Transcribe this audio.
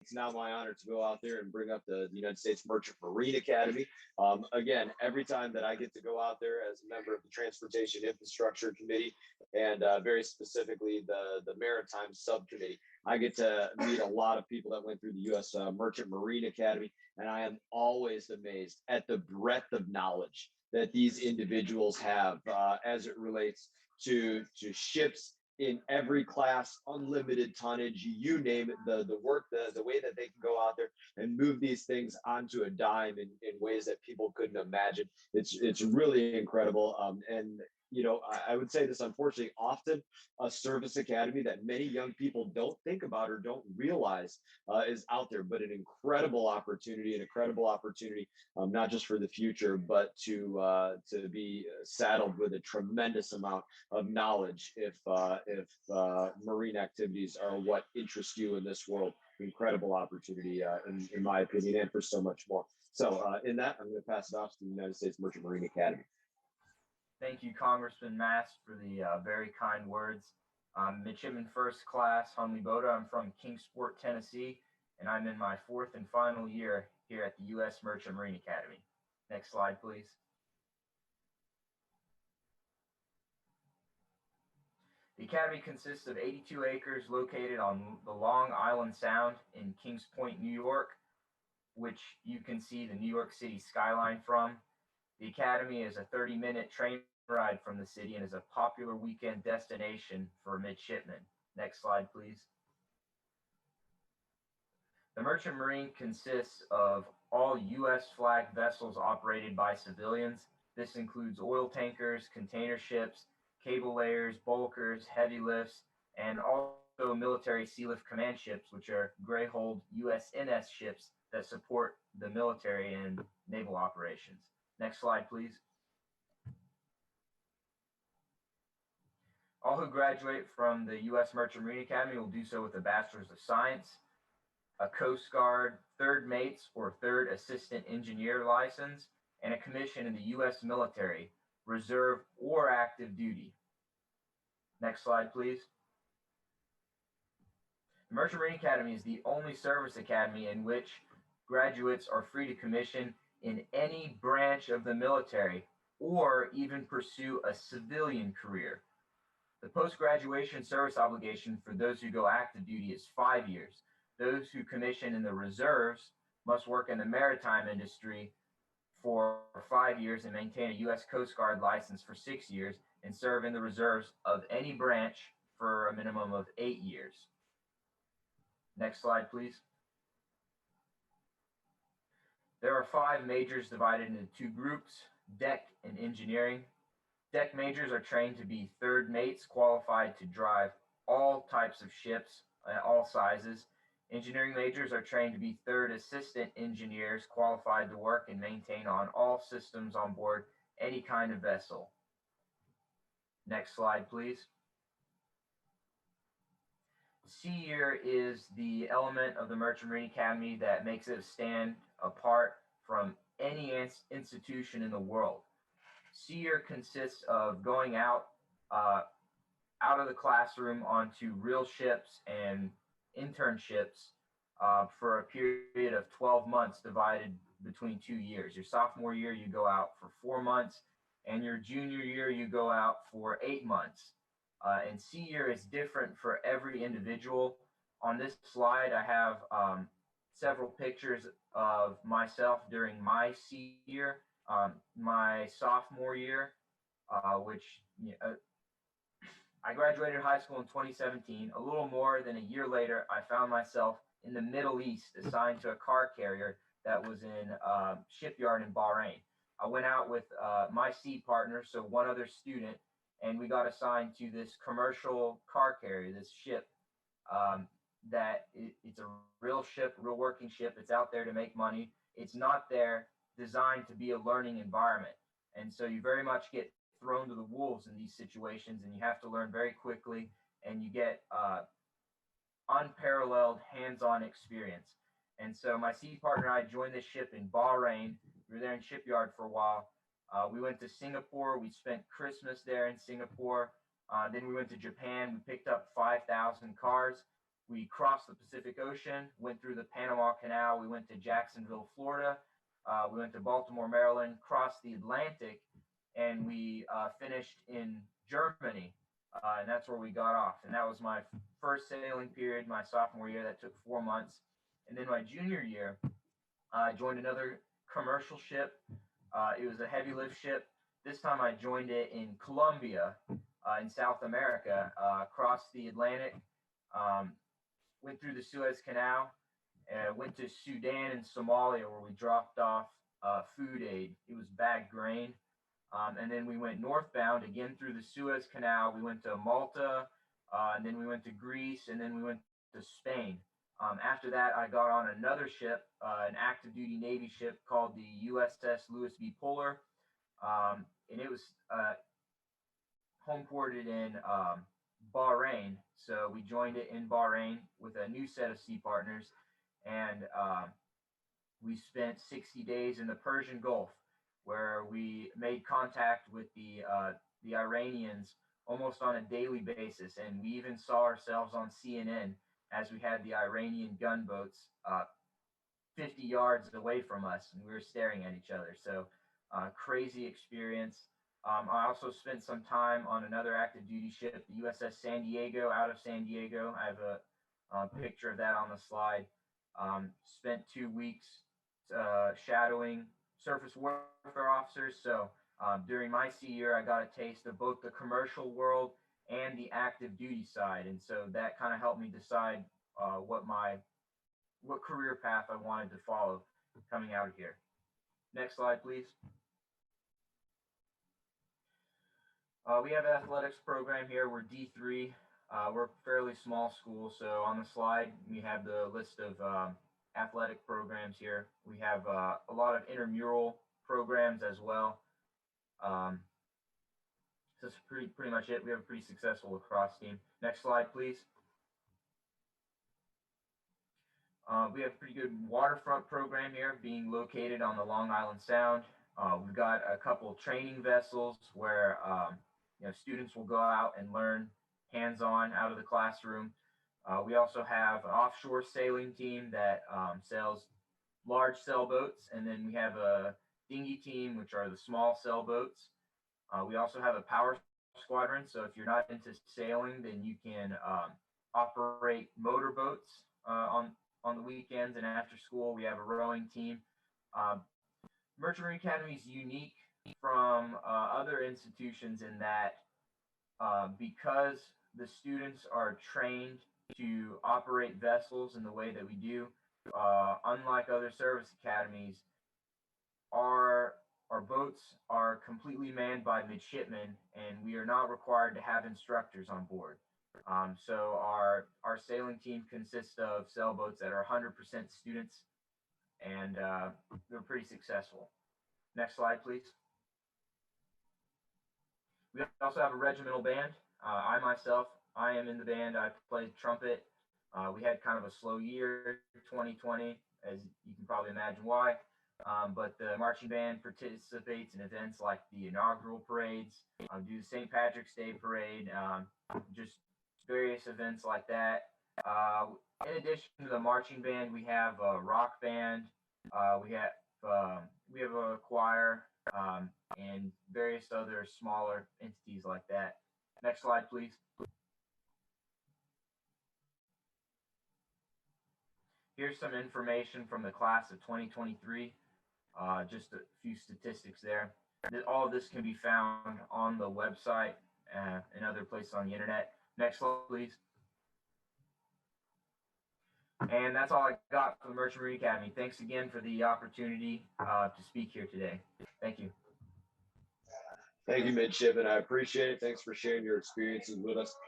It's now my honor to go out there and bring up the United States Merchant Marine Academy. Again, every time that I get to go out there as a member of the Transportation Infrastructure Committee and very specifically the Maritime Subcommittee, I get to meet a lot of people that went through the U.S. Merchant Marine Academy, and I am always amazed at the breadth of knowledge that these individuals have as it relates to ships in every class, unlimited tonnage, you name it, the work, the way that they can go out there and move these things onto a dime in ways that people couldn't imagine. It's really incredible. And you know, I would say this unfortunately, often a service academy that many young people don't think about or don't realize is out there, but an incredible opportunity, not just for the future, but to be saddled with a tremendous amount of knowledge if marine activities are what interest you in this world. Incredible opportunity, in my opinion, and for so much more. So, in that, I'm going to pass it off to the United States Merchant Marine Academy. Thank you, Congressman Mast, for the very kind words. Midshipman First Class Hunley Boda. I'm from Kingsport, Tennessee, and I'm in my fourth and final year here at the U.S. Merchant Marine Academy. Next slide, please. The Academy consists of 82 acres located on the Long Island Sound in Kings Point, New York, which you can see the New York City skyline from. The Academy is a 30-minute train ride from the city and is a popular weekend destination for midshipmen. Next slide, please. The Merchant Marine consists of all U.S. flag vessels operated by civilians. This includes oil tankers, container ships, cable layers, bulkers, heavy lifts, and also military sea lift command ships, which are gray-hulled USNS ships that support the military and naval operations. Next slide, please. All who graduate from the U.S. Merchant Marine Academy will do so with a Bachelor's of Science, a Coast Guard third mates or third assistant engineer license, and a commission in the U.S. military, reserve or active duty. Next slide, please. The Merchant Marine Academy is the only service academy in which graduates are free to commission in any branch of the military or even pursue a civilian career. The post-graduation service obligation for those who go active duty is 5 years. Those who commission in the reserves must work in the maritime industry for 5 years and maintain a U.S. Coast Guard license for 6 years and serve in the reserves of any branch for a minimum of 8 years. Next slide, please. There are 5 majors divided into 2 groups, deck and engineering. Deck majors are trained to be third mates qualified to drive all types of ships, all sizes. Engineering majors are trained to be third assistant engineers qualified to work and maintain on all systems on board any kind of vessel. Next slide, please. Sea Year is the element of the Merchant Marine Academy that makes it stand apart from any institution in the world. Sea Year consists of going out of the classroom onto real ships and internships for a period of 12 months divided between 2 years. Your sophomore year, you go out for 4 months, and your junior year, you go out for 8 months. And Sea Year is different for every individual. On this slide, I have several pictures of myself during my Sea Year. My sophomore year, which I graduated high school in 2017. A little more than a year later, I found myself in the Middle East assigned to a car carrier that was in a shipyard in Bahrain. I went out with my sea partner, so one other student, and we got assigned to this commercial car carrier, this ship it's a real ship, real working ship. It's out there to make money. It's not there designed to be a learning environment. And so you very much get thrown to the wolves in these situations, and you have to learn very quickly, and you get unparalleled hands-on experience. And so my sea partner and I joined this ship in Bahrain. We were there in shipyard for a while. We went to Singapore. We spent Christmas there in Singapore. Then we went to Japan. We picked up 5,000 cars. we crossed the Pacific Ocean, went through the Panama Canal, we went to Jacksonville, Florida, we went to Baltimore, Maryland, crossed the Atlantic, and we finished in Germany, and that's where we got off. And that was my first sailing period, my sophomore year. That took 4 months. And then my junior year, I joined another commercial ship. It was a heavy lift ship. This time I joined it in Colombia, in South America, crossed the Atlantic, went through the Suez Canal, went to Sudan and Somalia, where we dropped off food aid. It was bagged grain. And then we went northbound again through the Suez Canal. We went to Malta, and then we went to Greece, and then we went to Spain. After that, I got on another ship, an active duty Navy ship called the USS Louis B. Puller. And it was home ported in Bahrain. So we joined it in Bahrain with a new set of sea partners. And we spent 60 days in the Persian Gulf, where we made contact with the Iranians almost on a daily basis. And we even saw ourselves on CNN as we had the Iranian gunboats 50 yards away from us, and we were staring at each other. So crazy experience. I also spent some time on another active duty ship, the USS San Diego, out of San Diego. I have a picture of that on the slide. Spent 2 weeks shadowing surface warfare officers. So during my sea year, I got a taste of both the commercial world and the active duty side. And so that kind of helped me decide what career path I wanted to follow coming out of here. Next slide, please. We have an athletics program here. We're D3. We're a fairly small school. So on the slide, we have the list of athletic programs here. We have a lot of intramural programs as well. That's pretty much it. We have a pretty successful lacrosse team. Next slide, please. We have a pretty good waterfront program here, being located on the Long Island Sound. We've got a couple training vessels where students will go out and learn hands-on out of the classroom. We also have an offshore sailing team that sails large sailboats, and then we have a dinghy team, which are the small sailboats. We also have a power squadron, so if you're not into sailing, then you can operate motorboats on the weekends and after school. We have a rowing team. Merchant Marine Academy is unique from other institutions in that because the students are trained to operate vessels in the way that we do, unlike other service academies, our boats are completely manned by midshipmen, and we are not required to have instructors on board. So our sailing team consists of sailboats that are 100% students, and they're pretty successful. Next slide, please. We also have a regimental band. I am in the band. I play trumpet. We had kind of a slow year, 2020, as you can probably imagine why. But the marching band participates in events like the inaugural parades, do the St. Patrick's Day parade, just various events like that. In addition to the marching band, we have a rock band, we have a choir, and various other smaller entities like that. Next slide, please. Here's some information from the class of 2023. Just a few statistics there. All of this can be found on the website and other places on the internet. Next slide, please. And that's all I got for the Merchant Marine Academy. Thanks again for the opportunity to speak here today. Thank you. Thank you, Midshipman. I appreciate it. Thanks for sharing your experiences with us.